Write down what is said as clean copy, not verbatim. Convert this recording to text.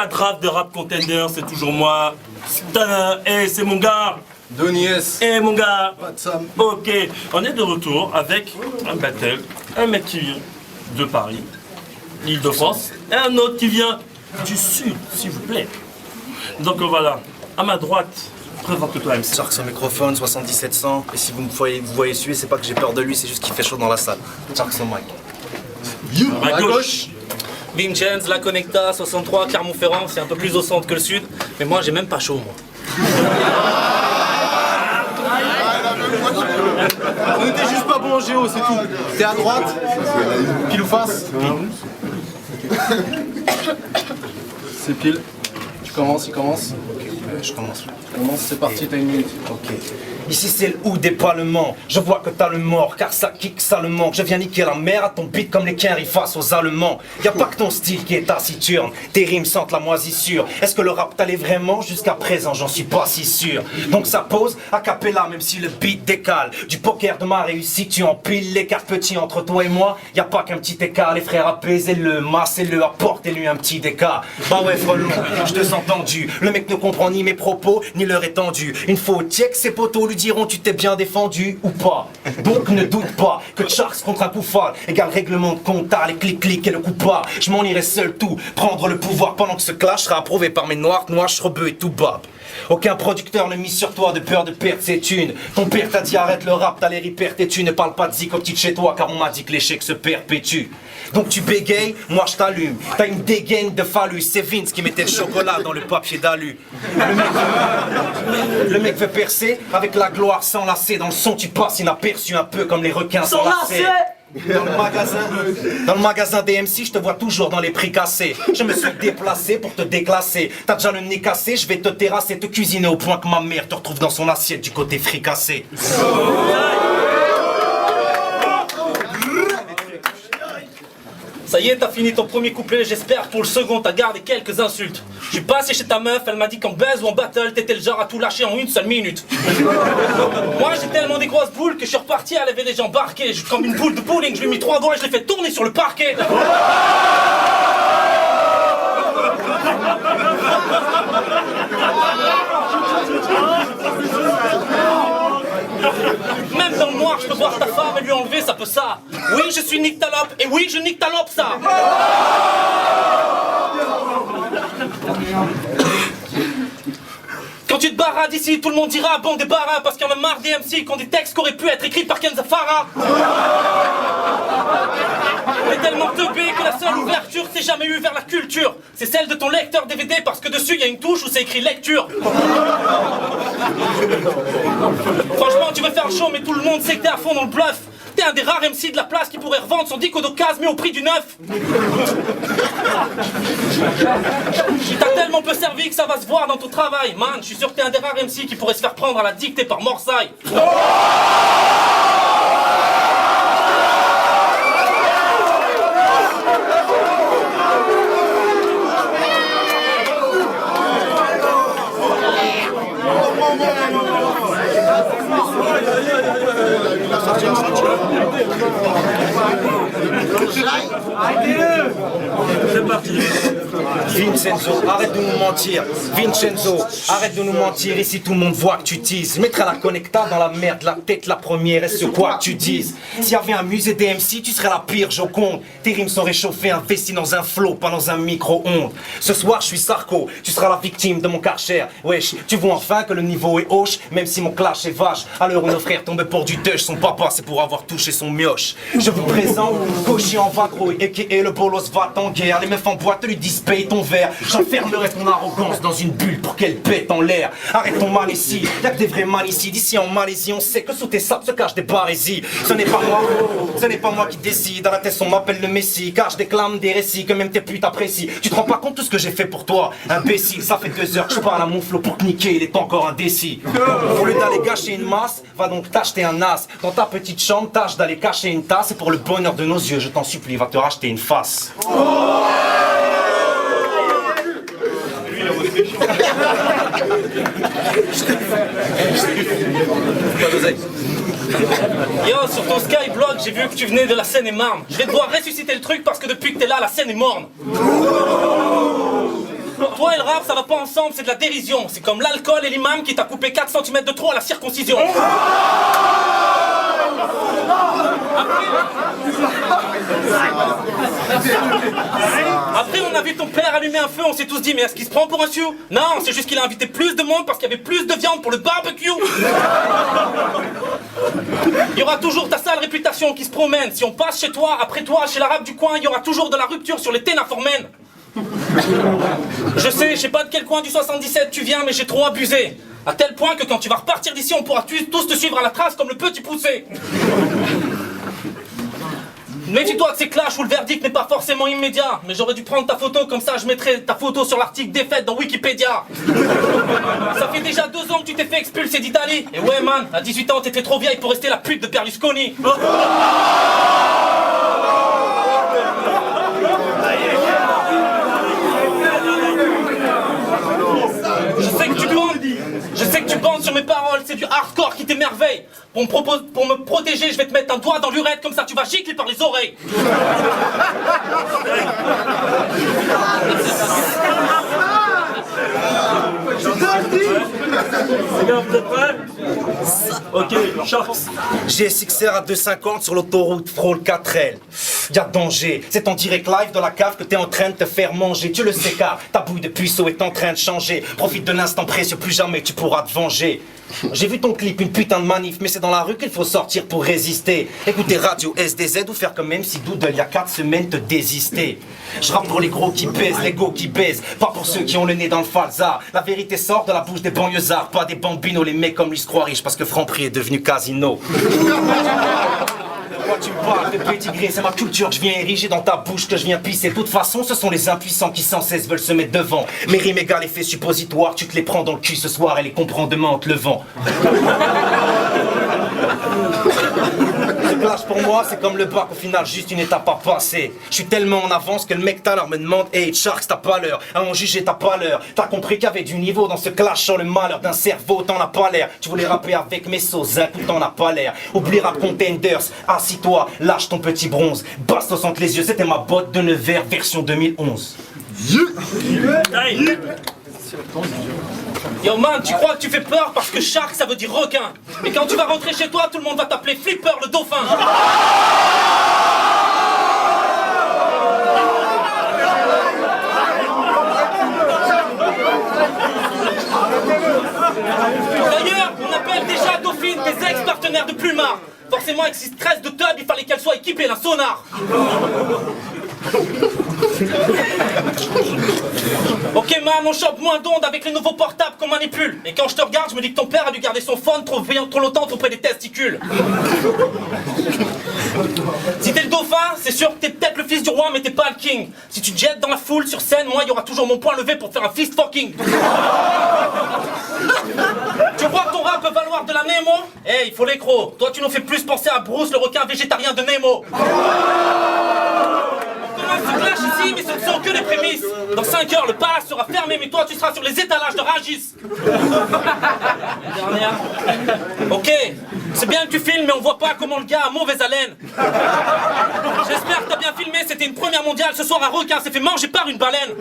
la draft de Rap Contender, c'est toujours moi. Et c'est mon gars. Donies. Et mon gars. Patsam. Ok, on est de retour avec un battle, un mec qui vient de Paris, l'Île-de-France, et un autre qui vient du Sud, s'il vous plaît. Donc voilà, à ma droite, présente-toi MC. Sharks au microphone, 7700. Et si vous voyez suer, c'est pas que j'ai peur de lui, c'est juste qu'il fait chaud dans la salle. Sharks au mic. À ma gauche. Vincenz, La Connecta, 63, Clermont-Ferrand, c'est un peu plus au centre que le sud, mais moi j'ai même pas chaud moi. On était juste pas bon en géo, c'est tout. T'es à droite, pile ou face. C'est pile. Tu commences, il commence. Je commence. Commence, c'est parti, t'as une minute. Ok. Ici c'est le ou des parlements. Je vois que t'as le mort, car ça kick, ça le manque. Je viens niquer la mer à ton beat comme les quinries face aux Allemands. Y'a pas que ton style qui est taciturne. Tes rimes sentent la moisissure. Est-ce que le rap t'allait vraiment? Jusqu'à présent, j'en suis pas si sûr. Donc ça pose a cappella, même si le beat décale. Du poker de ma réussite, tu empiles les cartes petits entre toi et moi. Y'a pas qu'un petit écart, les frères apaisez-le, massez-le, apportez-lui un petit décart. Bah ouais, frelon, je te sens tendu. Le mec ne comprend ni mes propos, ni leur étendue. Une fois au check, ses potos lui diront tu t'es bien défendu ou pas. Donc ne doute pas que Sharks contre un Koufal égale règlement de compte, les clics et le coup pas. Je m'en irai seul tout, prendre le pouvoir pendant que ce clash sera approuvé par mes noirs, rebeux et tout bab. Aucun producteur ne mise sur toi de peur de perdre ses thunes. Ton père t'a dit arrête le rap, t'as l'air hyper têtu. Ne parle pas de zik au petit chez toi car on m'a dit que l'échec se perpétue. Donc tu bégayes, moi je t'allume. T'as une dégaine de phallus, c'est Vince qui mettait le chocolat dans le papier d'alu. Le mec veut percer avec la gloire sans lacet. Dans le son tu passes inaperçu un peu comme les requins sans lacet. Dans le magasin DMC, je te vois toujours dans les prix cassés. Je me suis déplacé pour te déclasser. T'as déjà le nez cassé, je vais te terrasser, te cuisiner au point que ma mère te retrouve dans son assiette du côté fricassé. Ça y est, t'as fini ton premier couplet, j'espère pour le second t'as gardé quelques insultes. Je suis passé chez ta meuf, elle m'a dit qu'en buzz ou en battle, t'étais le genre à tout lâcher en une seule minute. Moi j'ai tellement des grosses boules que je suis reparti, elle avait déjà embarqué. Comme une boule de bowling, je lui ai mis 3 doigts et je l'ai fait tourner sur le parquet. Même dans le noir, je peux voir ta femme et lui enlever, ça peut ça. Oui, je suis Nick Talop, et oui, je nique Talop, ça. Quand tu te barras d'ici, tout le monde dira bon débarras, parce qu'il y en a marre des MC qui ont des textes qui auraient pu être écrits par Kenza Farah. On est tellement teubé que la seule ouverture c'est jamais eu vers la culture. C'est celle de ton lecteur DVD parce que dessus il y a une touche où c'est écrit lecture. Franchement tu veux faire le show mais tout le monde sait que t'es à fond dans le bluff. T'es un des rares MC de la place qui pourrait revendre son disque d'occasion mais au prix du neuf. T'as tellement peu servi que ça va se voir dans ton travail. Man, je suis sûr que t'es un des rares MC qui pourrait se faire prendre à la dictée par Morsaille. C'est parti. Vincenzo, arrête de nous mentir. Vincenzo, arrête de nous mentir. Ici tout le monde voit que tu teases. Je mettrai la connecta dans la merde, la tête la première et ce quoi que tu dises. S'il y avait un musée DMC, tu serais la pire Joconde. Tes rimes sont réchauffées, investies dans un flot, pas dans un micro-ondes. Ce soir je suis Sarko, tu seras la victime de mon karcher. Wesh, tu vois enfin que le niveau est hoche, même si mon clash est vache. À l'heure où nos frères tombent pour du touch, son papa c'est pour avoir touché son mioche. Je vous présente Koshi en vagrouille et le bolos va en guerre. Les meufs en boîte lui disent paye ton verre. J'enfermerai ton arrogance dans une bulle pour qu'elle pète en l'air. Arrête ton mal ici, y'a que des vrais malicides. Ici en Malaisie on sait que sous tes sables se cachent des barésies. Ce n'est pas moi qui décide. À la tête on m'appelle le messie, car je déclame des récits que même tes putes apprécient. Tu te rends pas compte tout ce que j'ai fait pour toi, imbécile. Ça fait 2 heures que je parle à mon flot pour te niquer, il est encore indécis. Au lieu d'aller gâcher une masse, va donc t'acheter un as. Dans ta petite chambre, tâche d'aller cacher une tasse. Et pour le bonheur de nos yeux, je t'en supplie, va te racheter une face. Yo, sur ton Skyblock, j'ai vu que tu venais de la Seine-et-Marne. Je vais devoir ressusciter le truc parce que depuis que t'es là, la Seine est morne. Toi et le rap, ça va pas ensemble, c'est de la dérision. C'est comme l'alcool et l'imam qui t'a coupé 4 cm de trop à la circoncision. Après, on a vu ton père allumer un feu, on s'est tous dit, mais est-ce qu'il se prend pour un sioux? Non, c'est juste qu'il a invité plus de monde parce qu'il y avait plus de viande pour le barbecue. Il y aura toujours ta sale réputation qui se promène. Si on passe chez toi, après toi, chez l'arabe du coin, il y aura toujours de la rupture sur les ténaformènes. Je sais pas de quel coin du 77 tu viens, mais j'ai trop abusé. À tel point que quand tu vas repartir d'ici, on pourra tous te suivre à la trace comme le petit poussé. Méfie-toi de ces clashs où le verdict n'est pas forcément immédiat. Mais j'aurais dû prendre ta photo, comme ça je mettrais ta photo sur l'article défaite dans Wikipédia. Ça fait déjà 2 ans que tu t'es fait expulser d'Italie. Et ouais man, à 18 ans t'étais trop vieille pour rester la pute de Berlusconi. Je sais que tu bandes sur mes paroles, c'est du hardcore qui t'émerveille. Pour me protéger, je vais te mettre un doigt dans l'urètre, comme ça tu vas gicler par les oreilles. Les gars, vous êtes prêts? Ok, Sharks. GSXR à 2,50 sur l'autoroute frôle 4L. Y'a danger, c'est en direct live dans la cave que t'es en train de te faire manger. Tu le sais car ta bouille de puceau est en train de changer. Profite de l'instant précieux, plus jamais tu pourras te venger. J'ai vu ton clip, une putain de manif, mais c'est dans la rue qu'il faut sortir pour résister. Écoutez Radio SDZ ou faire comme même si Doodle il y a 4 semaines te désistait. Je rappe pour les gros qui baisent, les go qui baisent, pas pour ceux qui ont le nez dans le falza. La vérité sort de la bouche des banlieusards, pas des bambinos, les mecs comme lui se croient riches parce que Franprix est devenu casino. Tu me parles de pédigré, c'est ma culture que je viens ériger dans ta bouche, que je viens pisser. De toute façon, ce sont les impuissants qui sans cesse veulent se mettre devant. Mes rimes égales effets suppositoires, tu te les prends dans le cul ce soir et les comprends demain en te levant. Ce clash pour moi, c'est comme le bac, au final, juste une étape à passer. Je suis tellement en avance que le mec tout à l'heure me demande hey Sharks, t'as pas l'heure, à en juger t'as pas l'heure. T'as compris qu'il y avait du niveau dans ce clash sur le malheur d'un cerveau, t'en as pas l'air. Tu voulais rapper avec mes sauces, un coup t'en as pas l'air. Oublie Rap Contenders, assis-toi, lâche ton petit bronze. Bastos entre les yeux, c'était ma botte de Nevers version 2011. Hey. Yo man, tu crois que tu fais peur parce que shark ça veut dire requin. Mais quand tu vas rentrer chez toi, tout le monde va t'appeler Flipper le dauphin. D'ailleurs, on appelle déjà Dauphine des ex-partenaires de Plumard. Forcément, avec ces stress de tub, il fallait qu'elle soit équipée d'un sonar. Ok man, on chope moins d'ondes avec les nouveaux portables qu'on manipule. Et quand je te regarde, je me dis que ton père a dû garder son phone trop longtemps auprès des testicules. Si t'es le dauphin, c'est sûr que t'es peut-être le fils du roi, mais t'es pas le king. Si tu te jettes dans la foule sur scène, moi, il y aura toujours mon poing levé pour faire un fist fucking. Tu vois que ton rap peut valoir de la Nemo? Eh, il faut l'écro. Toi, tu nous fais plus penser à Bruce, le requin végétarien de Nemo. On clash ici, mais ce ne sont que les prémices. Dans 5 heures, le palace sera fermé, mais toi, tu seras sur les étalages de Rungis. Dernière. Ok, c'est bien que tu filmes, mais on voit pas comment le gars a mauvaise haleine. J'espère que t'as bien filmé, c'était une première mondiale. Ce soir, un requin s'est fait manger par une baleine.